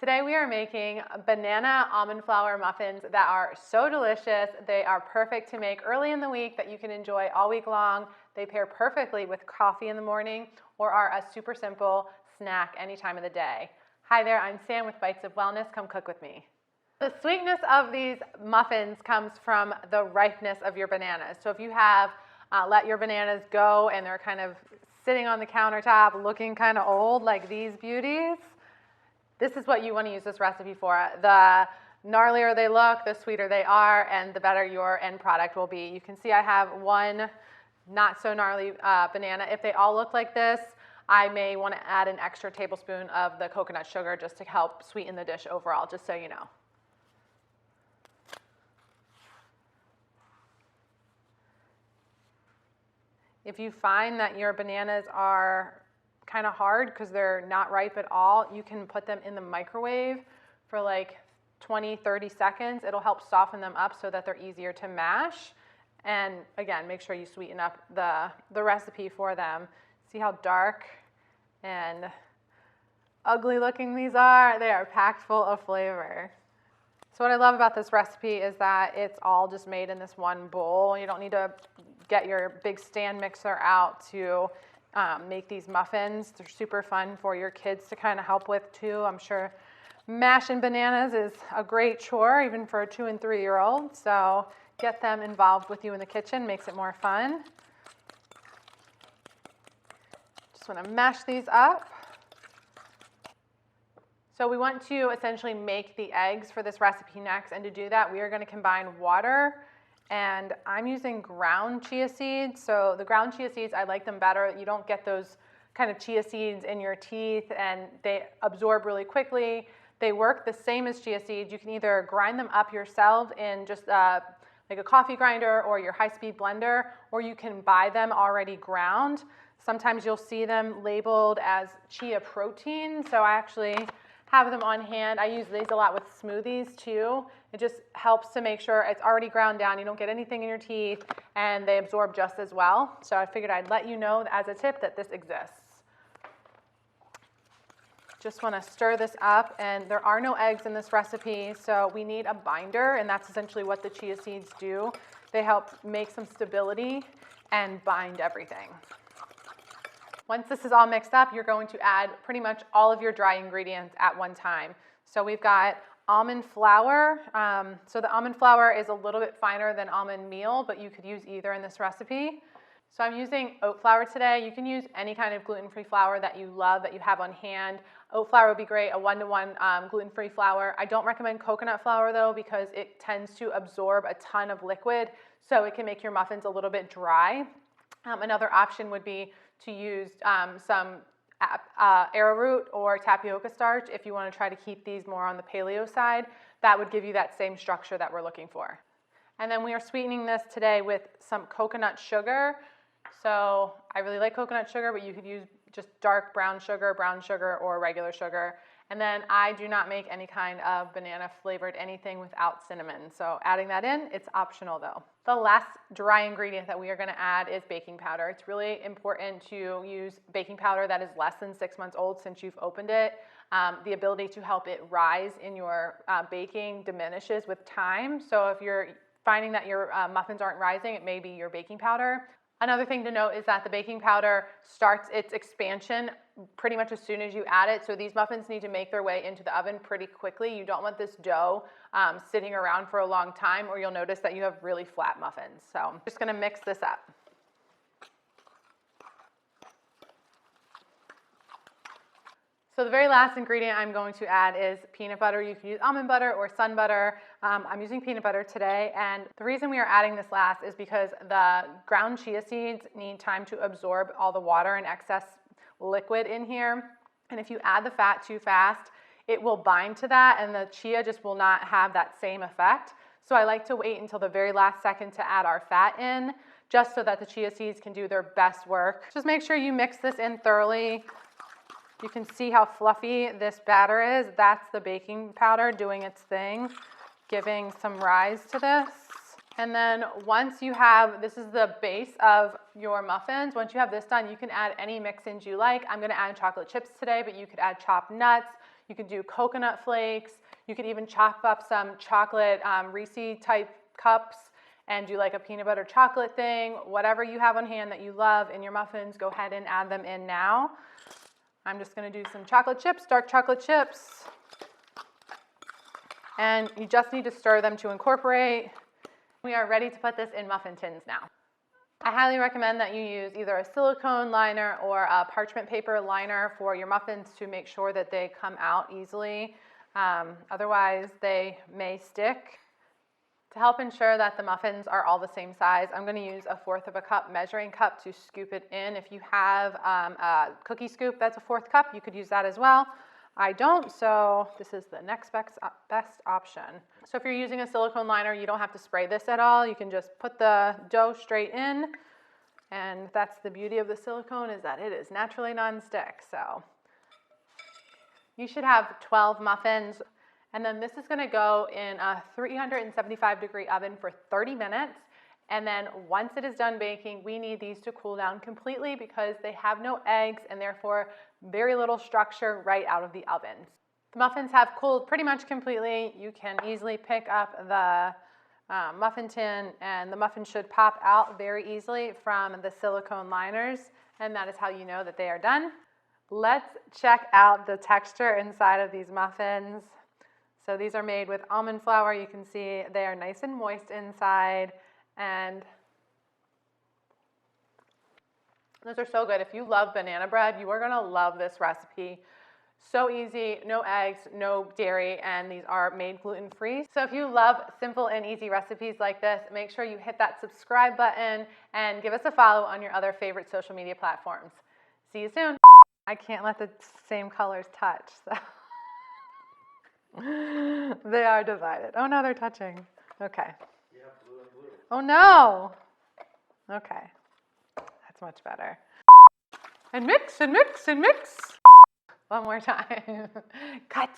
Today we are making banana almond flour muffins that are so delicious. They are perfect to make early in the week that you can enjoy all week long. They pair perfectly with coffee in the morning or are a super simple snack any time of the day. Hi there, I'm Sam with Bites of Wellness. Come cook with me. The sweetness of these muffins comes from the ripeness of your bananas. So if you have let your bananas go and they're kind of sitting on the countertop looking kind of old like these beauties, this is what you want to use this recipe for. The gnarlier they look, the sweeter they are, and the better your end product will be. You can see I have one not so gnarly banana. If they all look like this, I may want to add an extra tablespoon of the coconut sugar just to help sweeten the dish overall, just so you know. If you find that your bananas are kind of hard because they're not ripe at all, you can put them in the microwave for like 20-30 seconds. It'll help soften them up so that they're easier to mash. And again, make sure you sweeten up the recipe for them. See how dark and ugly looking these are? They are packed full of flavor. So what I love about this recipe is that it's all just made in this one bowl. You don't need to get your big stand mixer out to make these muffins. They're super fun for your kids to kind of help with too. I'm sure mashing bananas is a great chore even for a 2- and 3-year-old. So get them involved with you in the kitchen, makes it more fun. Just want to mash these up. So we want to essentially make the eggs for this recipe next, and to do that we are going to combine water, and I'm using ground chia seeds. So the ground chia seeds, I like them better. You don't get those kind of chia seeds in your teeth and they absorb really quickly. They work the same as chia seeds. You can either grind them up yourself in just like a coffee grinder or your high-speed blender, or you can buy them already ground. Sometimes you'll see them labeled as chia protein. So I actually have them on hand. I use these a lot with smoothies too. It just helps to make sure it's already ground down, you don't get anything in your teeth, and they absorb just as well. So I figured I'd let you know as a tip that this exists. Just want to stir this up, and there are no eggs in this recipe, so we need a binder, and that's essentially what the chia seeds do. They help make some stability and bind everything. Once this is all mixed up, you're going to add pretty much all of your dry ingredients at one time. So we've got almond flour. So the almond flour is a little bit finer than almond meal, but you could use either in this recipe. So I'm using oat flour today. You can use any kind of gluten-free flour that you love, that you have on hand. Oat flour would be great, a 1-to-1 gluten-free flour. I don't recommend coconut flour though, because it tends to absorb a ton of liquid, so it can make your muffins a little bit dry. Another option would be to use some arrowroot or tapioca starch if you want to try to keep these more on the paleo side. That would give you that same structure that we're looking for. And then we are sweetening this today with some coconut sugar. So I really like coconut sugar, but you could use just dark brown sugar, or regular sugar. And then I do not make any kind of banana flavored anything without cinnamon. So adding that in, it's optional though. The last dry ingredient that we are going to add is baking powder. It's really important to use baking powder that is less than 6 months old since you've opened it. The ability to help it rise in your baking diminishes with time. So if you're finding that your muffins aren't rising, it may be your baking powder. Another thing to note is that the baking powder starts its expansion pretty much as soon as you add it. So these muffins need to make their way into the oven pretty quickly. You don't want this dough sitting around for a long time, or you'll notice that you have really flat muffins. So I'm just going to mix this up. So the very last ingredient I'm going to add is peanut butter. You can use almond butter or sun butter. I'm using peanut butter today, and the reason we are adding this last is because the ground chia seeds need time to absorb all the water and excess liquid in here. And if you add the fat too fast, it will bind to that, and the chia just will not have that same effect. So I like to wait until the very last second to add our fat in, just so that the chia seeds can do their best work. Just make sure you mix this in thoroughly. You can see how fluffy this batter is. That's the baking powder doing its thing, giving some rise to this. And then once you have, this is the base of your muffins. Once you have this done, you can add any mix-ins you like. I'm gonna add chocolate chips today, but you could add chopped nuts. You could do coconut flakes. You could even chop up some chocolate Reese type cups and do like a peanut butter chocolate thing. Whatever you have on hand that you love in your muffins, go ahead and add them in now. I'm just gonna do some chocolate chips, dark chocolate chips. And you just need to stir them to incorporate. We are ready to put this in muffin tins now. I highly recommend that you use either a silicone liner or a parchment paper liner for your muffins to make sure that they come out easily. Otherwise, they may stick. To help ensure that the muffins are all the same size, I'm going to use a 1/4 of a cup measuring cup to scoop it in. If you have a cookie scoop that's a 1/4 cup, you could use that as well. I don't, so this is the next best option. So if you're using a silicone liner, you don't have to spray this at all. You can just put the dough straight in, and that's the beauty of the silicone, is that it is naturally non-stick. So you should have 12 muffins, and then this is going to go in a 375-degree oven for 30 minutes. And then once it is done baking, we need these to cool down completely because they have no eggs and therefore very little structure right out of the ovens. The muffins have cooled pretty much completely. You can easily pick up the muffin tin, and the muffin should pop out very easily from the silicone liners, and that is how you know that they are done. Let's check out the texture inside of these muffins. So these are made with almond flour. You can see they are nice and moist inside. And those are so good. If you love banana bread, you are going to love this recipe. So easy, no eggs, no dairy, and these are made gluten-free. So if you love simple and easy recipes like this, make sure you hit that subscribe button and give us a follow on your other favorite social media platforms. See you soon. I can't let the same colors touch, so they are divided. Oh no, they're touching. Okay. Yeah, blue and blue. Oh no! Okay, that's much better. And mix, and mix, and mix. One more time. Cut.